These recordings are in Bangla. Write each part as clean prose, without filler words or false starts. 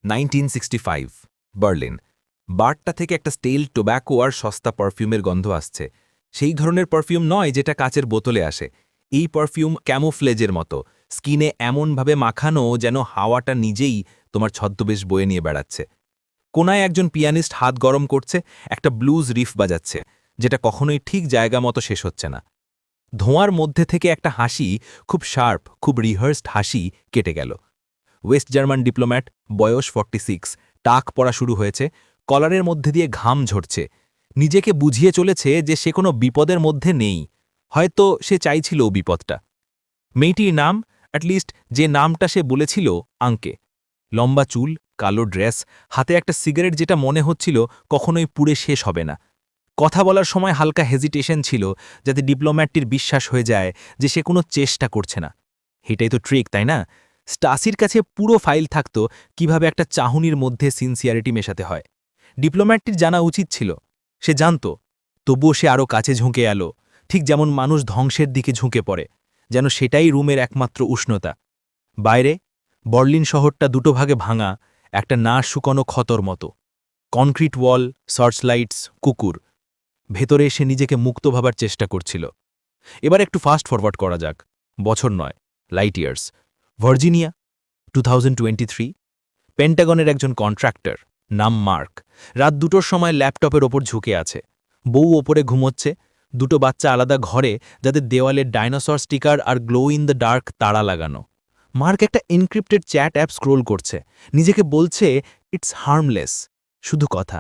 1965 বার্লিন। বারটা থেকে একটা স্টেল টোব্যাকো আর সস্তা পারফিউমের গন্ধ আসছে। সেই ধরনের পারফিউম নয় যেটা কাচের বোতলে আসে। এই পারফিউম ক্যামোফ্লেজের মতো, স্কিনে এমনভাবে মাখানো যেন হাওয়াটা নিজেই তোমার ছদ্মবেশ বয়ে নিয়ে বেড়াচ্ছে। কোনায় একজন পিয়ানিস্ট হাত গরম করছে, একটা ব্লুজ রিফ বাজাচ্ছে, যেটা কখনোই ঠিক জায়গা মতো শেষ হচ্ছে না। ধোঁয়ার মধ্যে থেকে একটা হাসি, খুব শার্প, খুব রিহার্সড হাসি কেটে গেল। ওয়েস্ট জার্মান ডিপ্লোম্যাট, বয়স 46, টাক পড়া শুরু হয়েছে, কলারের মধ্যে দিয়ে ঘাম ঝরছে। নিজেকে বুঝিয়ে চলেছে যে সে কোনো বিপদের মধ্যে নেই, হয়তো সে চাইছিল বিপদটা। মেয়েটির নাম, অ্যাটলিস্ট যে নামটা সে বলেছিল, আঙ্কে। লম্বা চুল, কালো ড্রেস, হাতে একটা সিগারেট যেটা মনে হচ্ছিল কখনোই পুড়ে শেষ হবে না। কথা বলার সময় হালকা হেজিটেশন ছিল, যাতে ডিপ্লোম্যাটটির বিশ্বাস হয়ে যায় যে সে কোনো চেষ্টা করছে না। এটাই তো ট্রিক, তাই না? স্টাসির কাছে পুরো ফাইল থাকত কিভাবে একটা চাহনির মধ্যে সিনসিয়ারিটি মেশাতে হয়। ডিপ্লোম্যাটটির জানা উচিত ছিল, সে জানত। তবুও সে আরও কাছে ঝুঁকে এলো, ঠিক যেমন মানুষ ধ্বংসের দিকে ঝুঁকে পড়ে, যেন সেটাই রুমের একমাত্র উষ্ণতা। বাইরে বার্লিন শহরটা দুটো ভাগে ভাঙা, একটা না শুকনো ক্ষতর মতো। কনক্রিট ওয়াল, সার্চলাইটস, কুকুর। ভেতরে এসে নিজেকে মুক্ত ভাবার চেষ্টা করছিল। এবার একটু ফাস্ট ফরওয়ার্ড করা যাক। বছর নয়, লাইট ইয়ার্স। ভার্জিনিয়া, 2023। পেন্টাগনের একজন কন্ট্রাক্টর, নাম মার্ক, রাত 2টোর সময় ল্যাপটপের ওপর ঝুঁকে আছে। বউ ওপরে ঘুমোচ্ছে, দুটো বাচ্চা আলাদা ঘরে, যাদের দেওয়ালে ডাইনোসর স্টিকার আর গ্লো ইন দ্য ডার্ক তাড়া লাগানো। মার্ক একটা এনক্রিপ্টেড চ্যাট অ্যাপ স্ক্রোল করছে, নিজেকে বলছে ইটস হার্মলেস। শুধু কথা,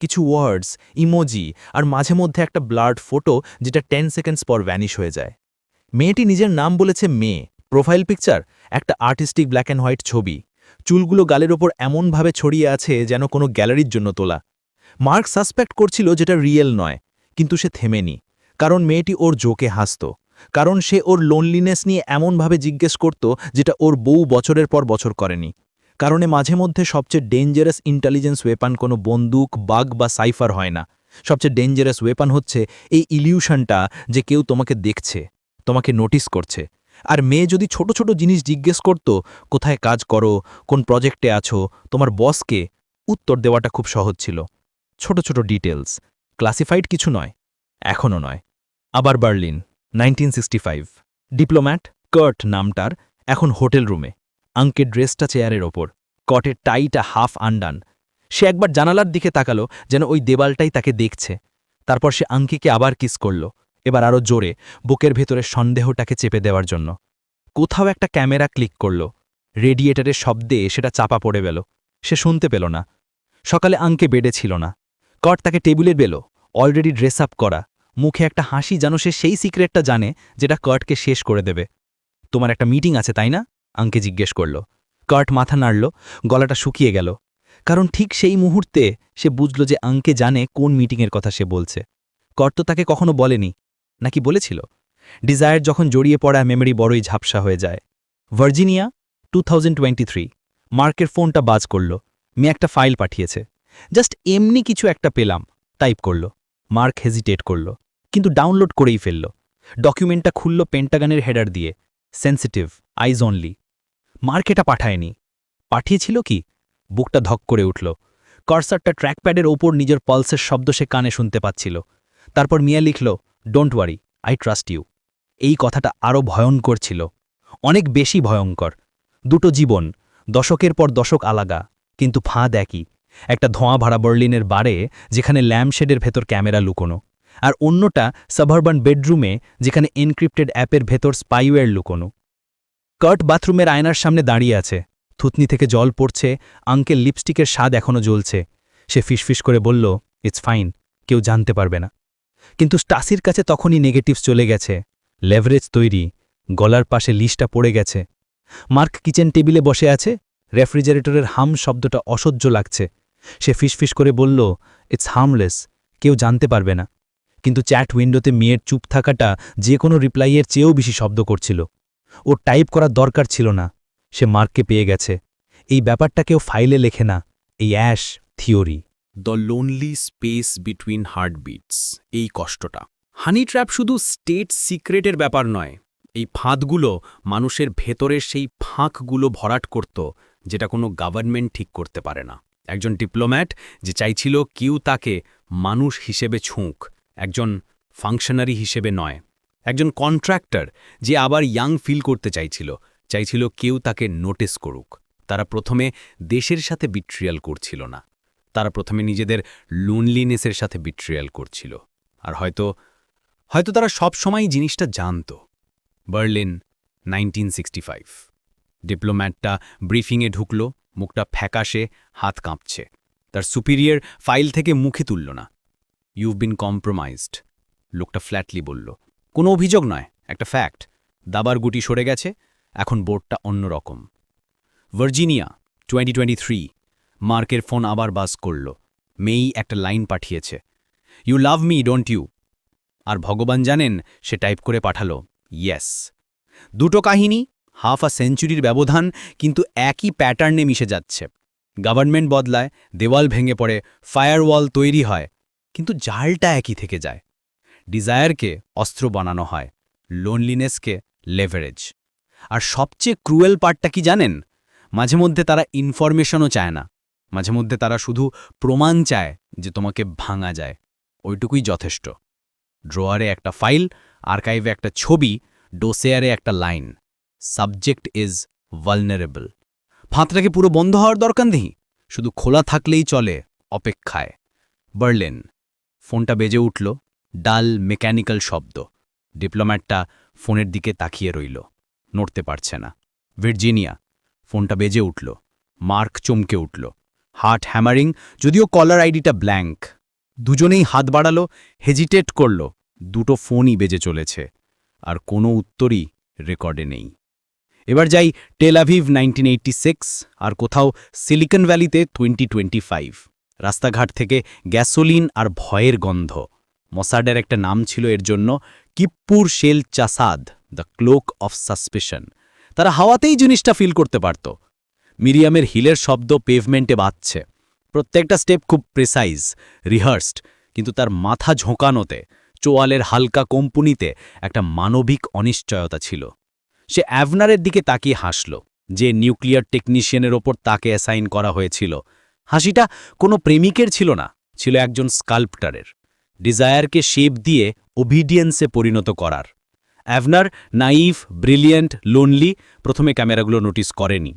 কিছু ওয়ার্ডস, ইমোজি, আর মাঝে মধ্যে একটা ব্লার্ড ফটো যেটা 10 সেকেন্ডস পর ভ্যানিশ হয়ে যায়। মেয়েটি নিজের নাম বলেছে মেয়ে। প্রোফাইল পিকচার একটা আর্টিস্টিক ব্ল্যাক অ্যান্ড হোয়াইট ছবি, চুলগুলো গালের ওপর এমনভাবে ছড়িয়ে আছে যেন কোনো গ্যালারির জন্য তোলা। মার্ক সাসপেক্ট করছিল যেটা রিয়েল নয়, কিন্তু সে থেমেনি। কারণ মেয়েটি ওর জোকে হাসত, কারণ সে ওর লোনলিনেস নিয়ে এমনভাবে জিজ্ঞেস করত যেটা ওর বউ বছরের পর বছর করেনি। কারণে মাঝে মধ্যে সবচেয়ে ডেঞ্জারাস ইন্টেলিজেন্স ওয়েপান কোনো বন্দুক, বাগ বা সাইফার হয় না। সবচেয়ে ডেঞ্জারাস ওয়েপান হচ্ছে এই ইলিউশনটা যে কেউ তোমাকে দেখছে, তোমাকে নোটিস করছে। আর মেয়ে যদি ছোট ছোট জিনিস জিজ্ঞেস করত, কোথায় কাজ করো, কোন প্রজেক্টে আছো, তোমার বসকে, উত্তর দেওয়াটা খুব সহজ ছিল। ছোট ছোট ডিটেলস, ক্লাসিফাইড কিছু নয়, এখনও নয়। আবার বার্লিন, 1965। ডিপ্লোম্যাট, কার্ট নামটার, এখন হোটেল রুমে। আঙ্কের ড্রেসটা চেয়ারের ওপর, কটের টাইটা হাফ আন্ডান। সে একবার জানালার দিকে তাকালো, যেন ওই দেওয়ালটাই তাকে দেখছে। তারপর সে আঙ্কিকে আবার কিস করল, এবার আরও জোরে, বুকের ভেতরে সন্দেহটাকে চেপে দেওয়ার জন্য। কোথাও একটা ক্যামেরা ক্লিক করল, রেডিয়েটারের শব্দে সেটা চাপা পড়ে গেল। সে শুনতে পেল না। সকালে আঙ্কে বেডে ছিল না। কট তাকে টেবিলে বেলো, অলরেডি ড্রেস আপ করা, মুখে একটা হাসি, যেন সে সেই সিক্রেটটা জানে যেটা কর্টকে শেষ করে দেবে। তোমার একটা মিটিং আছে, তাই না? আঙ্কে জিজ্ঞেস করল। কর্ট মাথা নাড়ল, গলাটা শুকিয়ে গেল। কারণ ঠিক সেই মুহূর্তে সে বুঝল যে আঙ্কে জানে কোন মিটিংয়ের কথা সে বলছে। কর্ট তো তাকে কখনো বলেনি, নাকি বলেছিল? ডিজায়ার যখন জড়িয়ে পড়া মেমরি বড়ই ঝাপসা হয়ে যায়। ভার্জিনিয়া, 2023। মার্কের ফোনটা বাজ করল। মেয়ে একটা ফাইল পাঠিয়েছে। জাস্ট এমনি কিছু একটা পেলাম, টাইপ করল। মার্ক হেজিটেট করল, কিন্তু ডাউনলোড করেই ফেলল। ডকুমেন্টটা খুলল পেন্টাগনের হেডার দিয়ে, সেন্সিটিভ, আইজ অনলি। মার্ক এটা পাঠায়নি। পাঠিয়েছিল কি? বুকটা ধক করে উঠল। কার্সারটা ট্র্যাকপ্যাডের ওপর নিজের পালসের শব্দ সে কানে শুনতে পাচ্ছিল। তারপর মিয়া লিখল, don't worry, I trust you. এই কথাটা আরও ভয়ঙ্কর ছিল, অনেক বেশি ভয়ঙ্কর। দুটো জীবন, দশকের পর দশক আলাদা, কিন্তু ফাঁদ একই। একটা ধোঁয়া ভরা বার্লিনের বারে, যেখানে ল্যাম্পশেডের ভেতর ক্যামেরা লুকোনো, আর অন্যটা সাবহারবান বেডরুমে, যেখানে এনক্রিপ্টেড অ্যাপের ভেতর স্পাইওয়্যার লুকোনো। কার্ট বাথরুমের আয়নার সামনে দাঁড়িয়ে আছে, থুতনি থেকে জল পড়ছে, আঙ্কেল লিপস্টিকের স্বাদ এখনও জ্বলছে। সে ফিসফিস করে বলল, ইটস ফাইন, কেউ জানতে পারবে না। কিন্তু স্টাসির কাছে তখনই নেগেটিভস চলে গেছে। লেভারেজ তৈরি, গলার পাশে লিস্টটা পড়ে গেছে। মার্ক কিচেন টেবিলে বসে আছে, রেফ্রিজারেটরের হাম শব্দটা অসহ্য লাগছে। সে ফিসফিস করে বলল, ইটস হার্মলেস, কেউ জানতে পারবে না। কিন্তু চ্যাট উইন্ডোতে মেয়ের চুপ থাকাটা যে কোনো রিপ্লাইয়ের চেয়েও বেশি শব্দ করছিল। ওর টাইপ করার দরকার ছিল না, সে মার্ককে পেয়ে গেছে। এই ব্যাপারটা কেউ ফাইলে লেখে না, এই ash theory. The lonely space between heartbeats, এই কষ্টটা। হানি ট্র্যাপ শুধু স্টেট সিক্রেটের ব্যাপার নয়, এই ফাঁদগুলো মানুষের ভেতরের সেই ফাঁকগুলো ভরাট করত, যেটা কোনো গভর্নমেন্ট ঠিক করতে পারে না। একজন ডিপ্লোম্যাট যে চাইছিল কেউ তাকে মানুষ হিসেবে ছুঁক, একজন ফাংশনারি হিসেবে নয়। একজন কন্ট্রাক্টর যে আবার ইয়াং ফিল করতে চাইছিল কেউ তাকে নোটিস করুক। তারা প্রথমে দেশের সাথে বিট্রিয়াল করছিল না, তারা প্রথমে নিজেদের লোনলিনেসের সাথে বিট্রিয়াল করছিল। আর হয়তো তারা সব সময় জিনিসটা জানত। বার্লিন 1965। ডিপ্লোম্যাটটা ব্রিফিংয়ে ঢুকল, মুখটা ফ্যাকাশে, হাত কাঁপছে। তার সুপিরিয়র ফাইল থেকে মুখে তুলল না। ইউভ বিন কম্প্রোমাইজড, লোকটা ফ্ল্যাটলি বলল। কোনো অভিযোগ নয়, একটা ফ্যাক্ট। দাবার গুটি সরে গেছে, এখন বোর্ডটা অন্যরকম। ভার্জিনিয়া 2023। মার্কের ফোন আবার বাজ করল। মেই একটা লাইন পাঠিয়েছে, you love me don't you? আর ভগবান জানেন সে টাইপ করে পাঠালো, ইয়েস। দুটো কাহিনী, হাফ আ সেঞ্চুরির ব্যবধান, কিন্তু একই প্যাটার্নে মিশে যাচ্ছে। গভর্নমেন্ট বদলায়, দেওয়াল ভেঙে পড়ে, ফায়ারওয়াল তৈরি হয়, কিন্তু জালটা একই থেকে যায়। ডিজায়ারকে অস্ত্র বানানো হয়, লোনলিনেসকে লেভারেজ। আর সবচেয়ে ক্রুয়েল পার্টটা কি জানেন? মাঝে মধ্যে তারা ইনফরমেশনও চায় না, মাঝে মধ্যে তারা শুধু প্রমাণ চায় যে তোমাকে ভাঙা যায়। ওইটুকুই যথেষ্ট। ড্রয়ারে একটা ফাইল, আর্কাইভে একটা ছবি, ডোসেয়ারে একটা লাইন, সাবজেক্ট ইজ ভালনারেবল। ফাঁতটাকে পুরো বন্ধ হওয়ার দরকার নেই, শুধু খোলা থাকলেই চলে, অপেক্ষায়। বার্লিন। ফোনটা বেজে উঠল, ডাল মেকানিক্যাল শব্দ। ডিপ্লোম্যাটটা ফোনের দিকে তাকিয়ে রইল, নড়তে পারছে না। ভার্জিনিয়া। ফোনটা বেজে উঠল, মার্ক চমকে উঠল, হার্ট হ্যামারিং, যদিও কলার আইডিটা ব্ল্যাঙ্ক। দুজনেই হাত বাড়ালো, হেজিটেট করল। দুটো ফোনই বেজে চলেছে, আর কোনো উত্তরই রেকর্ডে নেই। এবার যাই টেল আভিভ 1986, আর কোথাও সিলিকন ভ্যালিতে 2025। রাস্তাঘাট থেকে গ্যাসোলিন আর ভয়ের গন্ধ। মসাডের একটা নাম ছিল এর জন্য, কিপ্পুর শেল চাসাদ, দ্য ক্লোক অফ সাসপিশন। তারা হাওয়াতেই জিনিসটা ফিল করতে পারত। মিরিয়ামের হিলের শব্দ পেভমেন্টে বাজছে। প্রত্যেকটা স্টেপ খুব প্রেসাইজ, রিহার্সড, কিন্তু তার মাথা ঝোঁকানোতে, চোয়ালের হালকা কম্পুনিতে একটা মানবিক অনিশ্চয়তা ছিল। সে অ্যাভনারের দিকে তাকিয়ে হাসল, যে নিউক্লিয়ার টেকনিশিয়ানের ওপর তাকে অ্যাসাইন করা হয়েছিল। হাসিটা কোনো প্রেমিকের ছিল না, ছিল একজন স্কাল্পটারের, ডিজায়ারকে শেপ দিয়ে ওবিডিয়েন্সে পরিণত করার। অ্যাভনার নাইভ, ব্রিলিয়েন্ট, লোনলি, প্রথমে ক্যামেরাগুলো নোটিস করেনি।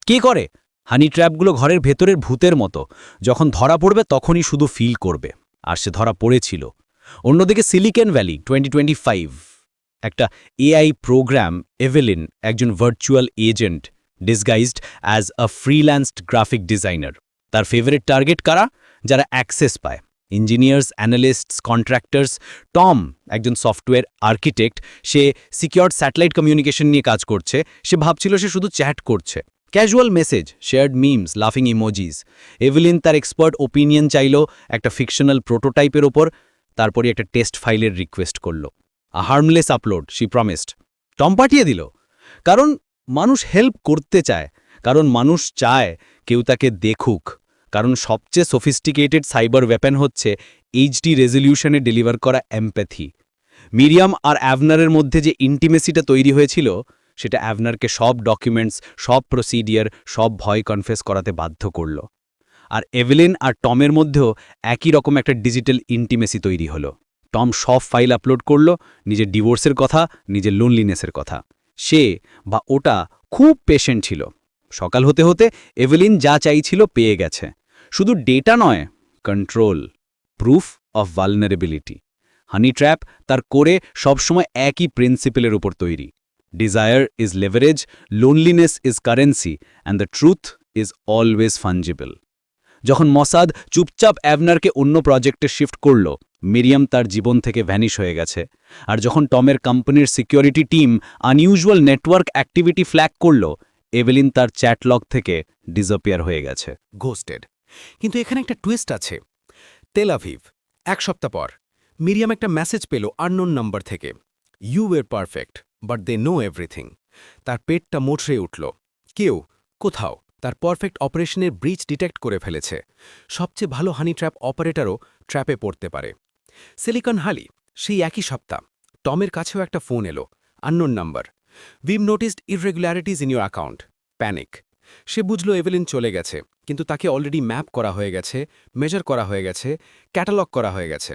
কে করে? হানি ট্র্যাপগুলো ঘরের ভেতরের ভূতের মতো, যখন ধরা পড়বে তখনই শুধু ফিল করবে, আর সে ধরা পড়েছিল। অন্যদিকে সিলিকন ভ্যালি 2025। একটা এআই প্রোগ্রাম, এভেলিন, একজন virtual agent, disguised as a freelanced graphic designer. তার ফেভারিট টার্গেট কারা? যারা অ্যাক্সেস পায়, ইঞ্জিনিয়ার্স, অ্যানালিস্টস, কন্ট্রাক্টরস। টম, একজন সফটওয়্যার আর্কিটেক্ট, সে সিকিউরড স্যাটেলাইট কমিউনিকেশন নিয়ে কাজ করছে। সে ভাবছিল সে শুধু চ্যাট করছে, ক্যাজুয়াল মেসেজ, শেয়ার্ড মিমস, লাফিং ইমোজিজ। এভেলিন তার এক্সপার্ট ওপিনিয়ন চাইল একটা ফিকশনাল প্রোটোটাইপের ওপর, তারপরই একটা টেস্ট ফাইলের রিকোয়েস্ট করল। A harmless upload, she promised. Tom পাঠিয়ে দিল, কারণ মানুষ হেল্প করতে চায়, কারণ মানুষ চায় কেউ তাকে দেখুক, কারণ সবচেয়ে সোফিস্টিকেটেড সাইবার ওয়েপন হচ্ছে এইচডি রেজলিউশনে ডেলিভার করা এমপ্যাথি। মিরিয়াম আর অ্যাভনারের মধ্যে যে ইন্টিমেসিটা তৈরি হয়েছিল, সেটা অ্যাভনারকে সব ডকুমেন্টস, সব প্রসিডিয়ার, সব ভয় কনফেস করাতে বাধ্য করল। আর এভেলিন আর টমের মধ্যেও একই রকম একটা ডিজিটাল ইন্টিমেসি তৈরি হলো। টম সব ফাইল আপলোড করল, নিজের ডিভোর্সের কথা, নিজের লোনলিনেসের কথা। সে বা ওটা খুব পেশেন্ট ছিল। সকাল হতে হতে এভেলিন যা চাইছিল পেয়ে গেছে। শুধু ডেটা নয়, control, proof of vulnerability. Honey trap তার করে সবসময় একই প্রিন্সিপেলের উপর তৈরি। Desire is leverage, loneliness is currency, and the truth is always fungible. যখন মসাদ চুপচাপ অ্যাভনারকে অন্য প্রজেক্টে শিফট করল, মিরিয়াম তার জীবন থেকে ভ্যানিশ হয়ে গেছে। আর যখন টমের কোম্পানির security team unusual network activity flag করল, এভেলিন তার চ্যাটলগ থেকে ডিসঅ্যাপিয়ার হয়ে গেছে। ঘোস্টেড। কিন্তু এখানে একটা টুইস্ট আছে। তেল আভিভ 1 সপ্তাহ পর মিরিয়াম একটা মেসেজ পেল আননোন নাম্বার থেকে। You were perfect, but they know everything. তার পেটটা মোচড়ে উঠল। কেউ কোথাও তার পারফেক্ট অপারেশনের ব্রিচ ডিটেক্ট করে ফেলেছে। সবচেয়ে ভালো হানি ট্র্যাপ অপারেটরও ট্র্যাপে পড়তে পারে। সিলিকন ভ্যালি সেই একই সপ্তাহ টমের কাছেও একটা ফোন এলো, unknown number. We've noticed irregularities in your account. Panic. সে বুঝল এভেলিন চলে গেছে, কিন্তু তাকে অলরেডি ম্যাপ করা হয়ে গেছে, মেজার করা হয়ে গেছে, ক্যাটালগ করা হয়ে গেছে।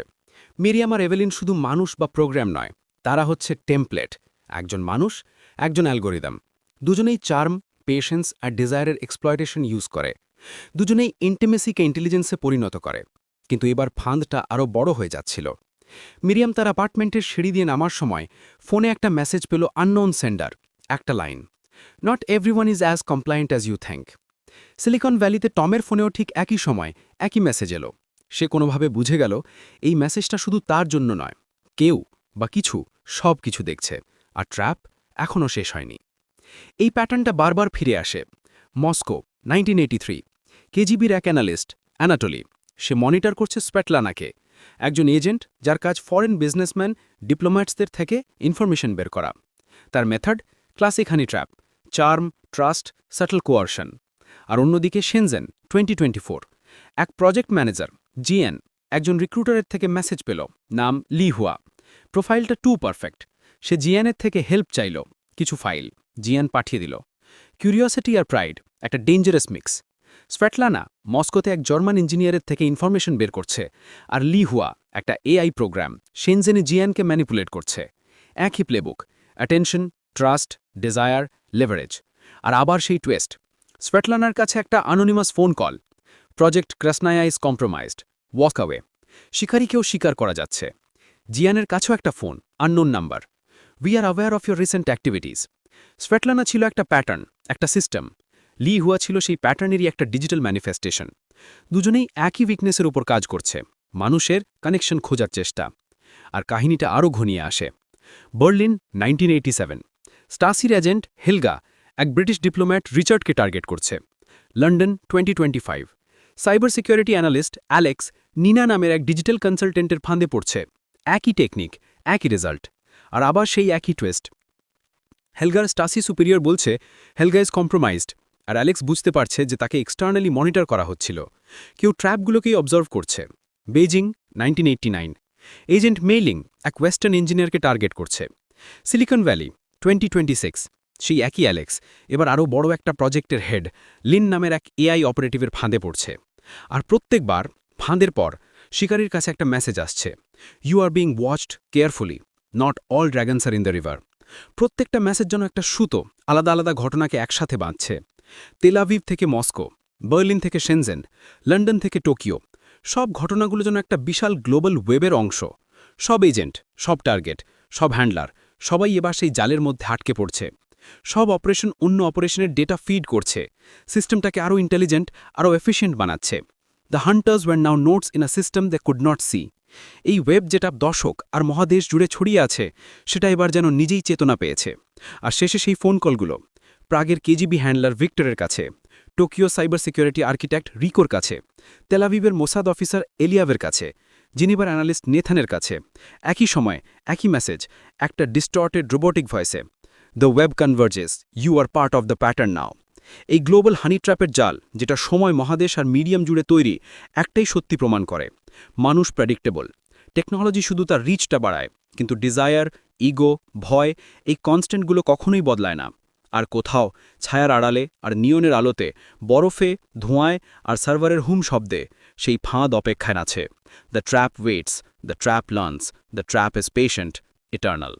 মিরিয়াম আর এভেলিন শুধু মানুষ বা প্রোগ্রাম নয়, তারা হচ্ছে টেমপ্লেট, একজন মানুষ, একজন অ্যালগোরিদম। দুজনেই চার্ম, পেশেন্স আর ডিজায়ারের এক্সপ্লয়টেশন ইউজ করে। দুজনেই ইন্টিমেসিকে ইন্টেলিজেন্সে পরিণত করে। কিন্তু এবার ফাঁদটা আরও বড় হয়ে যাচ্ছিল। মিরিয়াম তার অ্যাপার্টমেন্টের সিঁড়ি দিয়ে নামার সময় ফোনে একটা মেসেজ পেল আননোন সেন্ডার, একটা line, not everyone is as compliant as you think. Silicon ভ্যালিতে টমের ফোনেও ঠিক একই সময় একই মেসেজ এলো। সে কোনোভাবে বুঝে গেল এই মেসেজটা শুধু তার জন্য নয়, কেউ বা কিছু সব কিছু দেখছে, আর ট্র্যাপ এখনও শেষ হয়নি। এই প্যাটার্নটা বারবার ফিরে আসে। মস্কো 1983, কেজিবির এক অ্যানালিস্ট অ্যানাটলি, সে মনিটর করছে স্প্যাটলানাকে, একজন এজেন্ট যার কাজ ফরেন বিজনেসম্যান, ডিপ্লোম্যাটসদের থেকে ইনফরমেশন বের করা। তার method classic honey trap, charm, trust, subtle coercion. আর অন্যদিকে শেনজেন 2024, এক প্রজেক্ট ম্যানেজার জিএন একজন রিক্রুটারের থেকে মেসেজ পেল, নাম লি হুয়া। প্রোফাইলটা টু পারফেক্ট। সে জিএনের থেকে হেল্প চাইল, কিছু ফাইল জিএন পাঠিয়ে দিল। কিউরিওসিটি আর প্রাইড, একটা ডেঞ্জারাস মিক্স। স্ভেটলানা মস্কোতে এক জার্মান ইঞ্জিনিয়ারের থেকে ইনফরমেশন বের করছে, আর লি হুয়া একটা এআই প্রোগ্রাম শেনজেনে জিএনকে ম্যানিপুলেট করছে। একই playbook, attention, trust, desire, leverage. আর আবার সেই টুয়েস্ট, স্ভেটলানার কাছে একটা anonymous phone call, project Krasnaya is compromised, walk away. শিকারীকেও স্বীকার করা যাচ্ছে। জিয়ানের কাছেও একটা phone, unknown number, we are aware of your recent activities. Svetlana ছিল একটা প্যাটার্ন, একটা সিস্টেম। লি হুয়া ছিল সেই প্যাটার্নেরই একটা ডিজিটাল ম্যানিফেস্টেশন। দুজনেই একই উইকনেসের উপর কাজ করছে, মানুষের কানেকশন খোঁজার চেষ্টা। আর কাহিনীটা আরও ঘনিয়ে আসে। বার্লিন 1987, স্টাসির এজেন্ট হেলগা এক ব্রিটিশ ডিপ্লোম্যাট রিচার্ডকে টার্গেট করছে। London 2025, cyber security analyst Alex Nina নামের এক ডিজিটাল কনসালটেন্টের ফাঁদে পড়ছে। একই টেকনিক, একই রেজাল্ট। আর আবার সেই একই টুয়েস্ট। হেলগার স্টাসি সুপিরিয়র বলছে হেলগা ইজ কম্প্রোমাইজড, আর অ্যালেক্স বুঝতে পারছে যে তাকে এক্সটার্নালি মনিটর করা হচ্ছিল। কেউ ট্র্যাপগুলোকেই অবজার্ভ করছে। বেইজিং 1989, এজেন্ট মেইলিং এক ওয়েস্টার্ন ইঞ্জিনিয়ারকে টার্গেট করছে। সিলিকন ভ্যালি 2026, সেই একই অ্যালেক্স এবার আরও বড় একটা প্রজেক্টের হেড লিন নামের এক এআই অপারেটিভের ফাঁদে পড়ছে। আর প্রত্যেকবার ফাঁদের পর শিকারীর কাছে একটা মেসেজ আসছে, you are being watched carefully, not all dragons are in the river. প্রত্যেকটা মেসেজ যেন একটা সুতো, আলাদা আলাদা ঘটনাকে একসাথে বাঁধছে। তেল আভিভ থেকে মস্কো, বার্লিন থেকে শেনজেন, লন্ডন থেকে টোকিও, সব ঘটনাগুলো যেন একটা বিশাল গ্লোবাল ওয়েবের অংশ। সব এজেন্ট, সব টার্গেট, সব হ্যান্ডলার, সবাই এবার সেই জালের মধ্যে আটকে পড়ছে। সব অপারেশন অন্য অপারেশনের ডেটা ফিড করছে, সিস্টেমটাকে আরও ইন্টেলিজেন্ট, আরও এফিশিয়েন্ট বানাচ্ছে। The hunters were now nodes in a system they could not see. এই ওয়েব যেটা দশক আর মহাদেশ জুড়ে ছড়িয়ে আছে, সেটা এবার যেন নিজেই চেতনা পেয়েছে। আর শেষে সেই ফোন কলগুলো প্রাগের কেজিবি হ্যান্ডলার ভিক্টরের কাছে, টোকিও সাইবার সিকিউরিটি আর্কিটেক্ট রিকোর কাছে, তেলাভিভের মোসাদ অফিসার এলিয়াভের কাছে, জিনিভার অ্যানালিস্ট নেথানের কাছে। একই সময় একই মেসেজ, একটা ডিস্টর্টেড রোবোটিক ভয়েসে, the web converges, you are part of the pattern now. এই গ্লোবাল হানি ট্র্যাপের জাল, যেটা সময়, মহাদেশ আর মিডিয়াম জুড়ে তৈরি, একটাই সত্যি প্রমাণ করে, মানুষ প্রেডিক্টেবল। টেকনোলজি শুধু তার রিচটা বাড়ায়, কিন্তু ডিজায়ার, ইগো, ভয়, এই কনস্ট্যান্টগুলো কখনোই বদলায় না। আর কোথাও ছায়ার আড়ালে আর নিয়নের আলোতে, বরফে, ধোঁয়ায় আর সার্ভারের হুম শব্দে সেই ফাঁদ অপেক্ষায় আছে। The trap waits, the trap learns, the trap is patient, eternal.